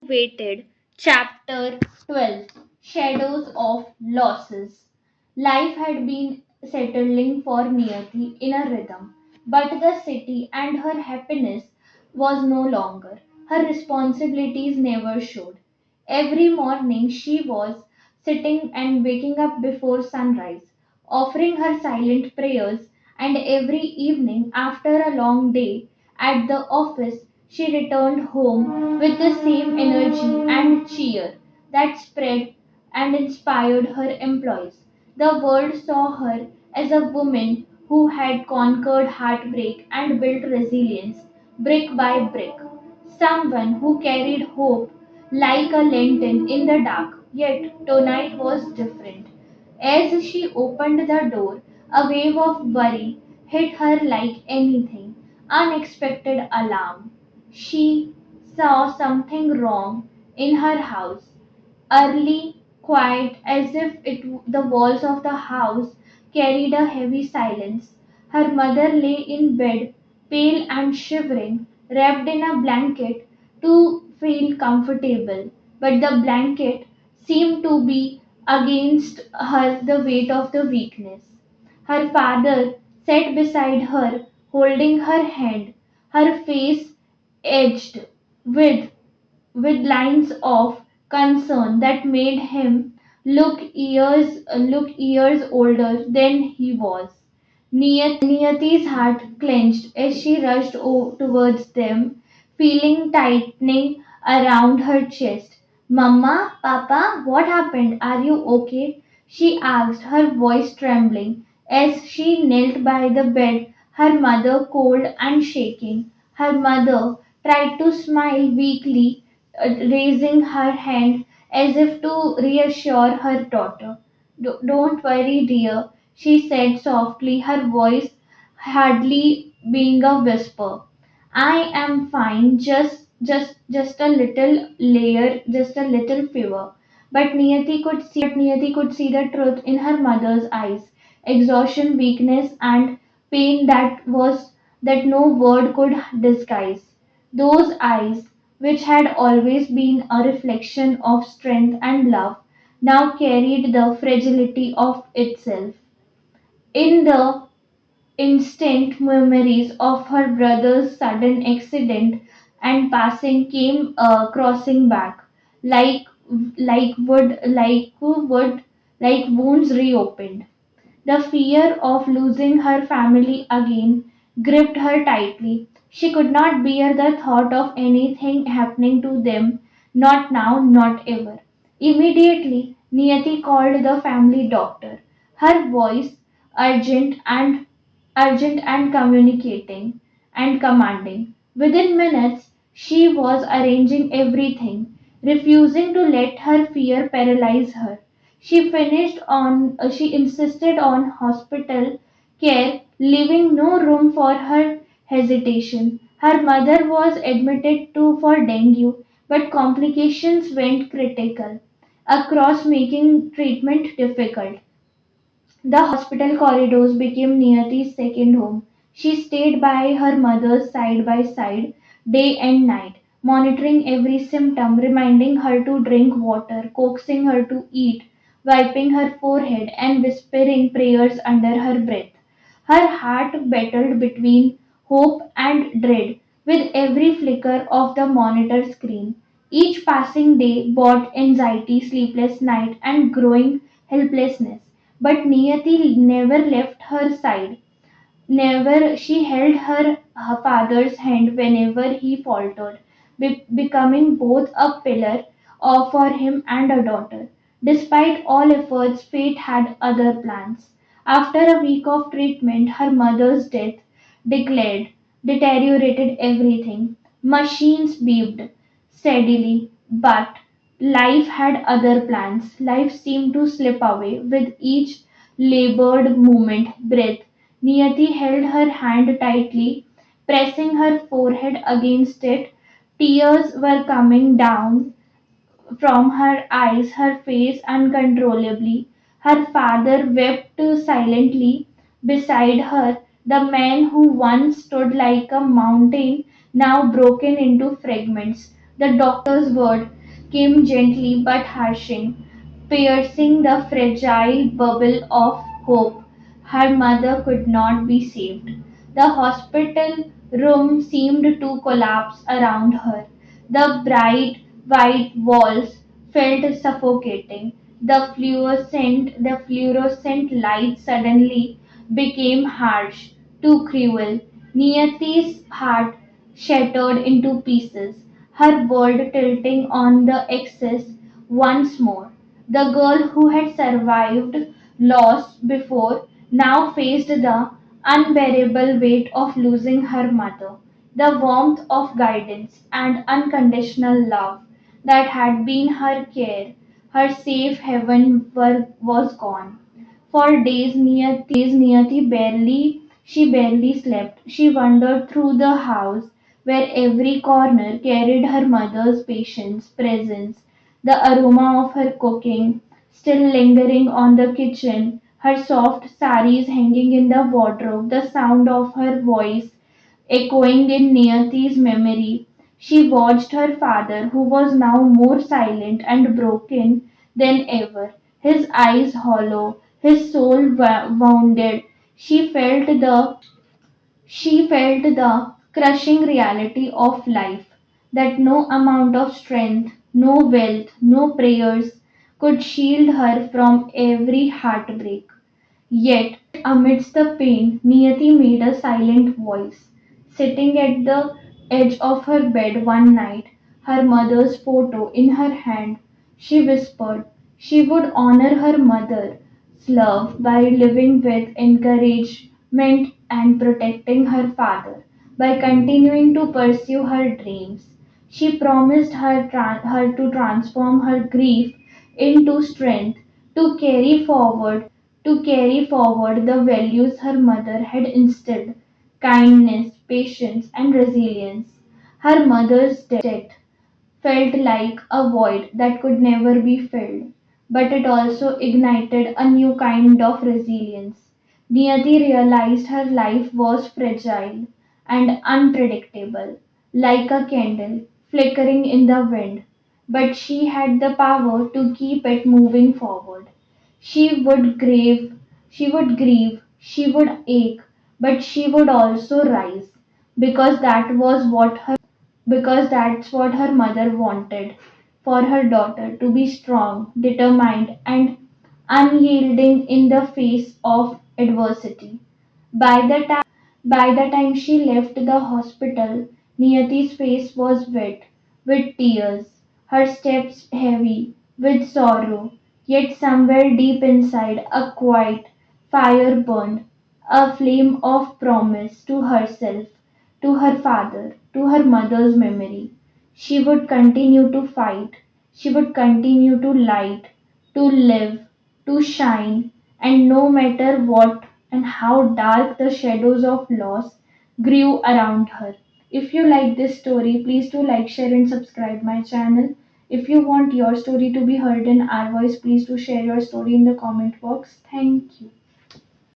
waited. Chapter 12. Shadows of Losses. Life had been settling for Niyati in a rhythm, but the city and her happiness was no longer. Her responsibilities never showed. Every morning she was sitting and waking up before sunrise, offering her silent prayers, and every evening after a long day at the office she returned home with the same energy and cheer that spread and inspired her employees. The world saw her as a woman who had conquered heartbreak and built resilience brick by brick. Someone who carried hope like a lantern in the dark. Yet tonight was different. As she opened the door, a wave of worry hit her like anything. Unexpected alarm. She saw something wrong in her house. Early, quiet, as if the walls of the house carried a heavy silence. Her mother lay in bed, pale and shivering, wrapped in a blanket to feel comfortable, but the blanket seemed to be against her the weight of the weakness. Her father sat beside her, holding her hand, her face edged with lines of concern that made him look years older than he was. Niyati's heart clenched as she rushed towards them, feeling tightening around her chest. Mama, Papa, what happened? Are you okay? She asked, her voice trembling as she knelt by the bed, her mother cold and shaking. Her mother tried to smile weakly, raising her hand as if to reassure her daughter. Don't worry, dear, she said softly, her voice hardly being a whisper. I am fine, just a little layer, just a little fever. But Niyati could see the truth in her mother's eyes, exhaustion, weakness, and pain that no word could disguise. Those eyes, which had always been a reflection of strength and love, now carried the fragility of itself. In the instant memories of her brother's sudden accident and passing came crossing back like wood like wounds reopened. The fear of losing her family again gripped her tightly. She could not bear the thought of anything happening to them, not now, not ever. Immediately, Niyati called the family doctor, her voice urgent and urgent and communicating and commanding. Within minutes, she was arranging everything, refusing to let her fear paralyze her. She insisted on hospital care, leaving no room for her hesitation. Her mother was admitted to for dengue, but complications went critical, across making treatment difficult. The hospital corridors became Niyati's second home. She stayed by her mother's side by side, day and night, monitoring every symptom, reminding her to drink water, coaxing her to eat, wiping her forehead, and whispering prayers under her breath. Her heart battled between hope and dread with every flicker of the monitor screen. Each passing day brought anxiety, sleepless night, and growing helplessness. But Niyati never left her side. Never she held her father's hand whenever he faltered, becoming both a pillar for him and a daughter. Despite all efforts, fate had other plans. After a week of treatment, her mother's death declared deteriorated everything. Machines beeped steadily, but life had other plans. Life seemed to slip away with each labored moment, breath. Niyati held her hand tightly, pressing her forehead against it. Tears were coming down from her eyes, her face uncontrollably. Her father wept silently beside her, the man who once stood like a mountain, now broken into fragments. The doctor's word, came gently but piercing the fragile bubble of hope. Her mother could not be saved. The hospital room seemed to collapse around her. The bright white walls felt suffocating. The fluorescent light suddenly became harsh, too cruel. Niyati's heart shattered into pieces, her world tilting on the axis once more. The girl who had survived loss before now faced the unbearable weight of losing her mother. The warmth of guidance and unconditional love that had been her care, her safe haven was gone. For days Niyati barely slept. She wandered through the house where every corner carried her mother's patience, presence, the aroma of her cooking still lingering on the kitchen, her soft saris hanging in the wardrobe, the sound of her voice echoing in Niyati's memory. She watched her father, who was now more silent and broken than ever, his eyes hollow, his soul wounded. She felt the crushing reality of life, that no amount of strength, no wealth, no prayers could shield her from every heartbreak. Yet, amidst the pain, Niyati made a silent voice. Sitting at the edge of her bed one night, her mother's photo in her hand, she whispered she would honor her mother's love by living with encouragement and protecting her father, by continuing to pursue her dreams. She promised her to transform her grief into strength to carry forward the values her mother had instilled: kindness, patience, and resilience. Her mother's death felt like a void that could never be filled, but it also ignited a new kind of resilience. Niyati realized her life was fragile and unpredictable, like a candle flickering in the wind, but she had the power to keep it moving forward. She would grieve, she would ache, but she would also rise, because that's what her mother wanted for her daughter, to be strong, determined, and unyielding in the face of adversity. By the by the time she left the hospital, Niyati's face was wet with tears, her steps heavy with sorrow, yet somewhere deep inside a quiet fire burned, a flame of promise to herself, to her father, to her mother's memory. She would continue to fight, she would continue to light, to live, to shine, and no matter what and how dark the shadows of loss grew around her. If you like this story, please do like, share, and subscribe my channel. If you want your story to be heard in our voice, please do share your story in the comment box. Thank you.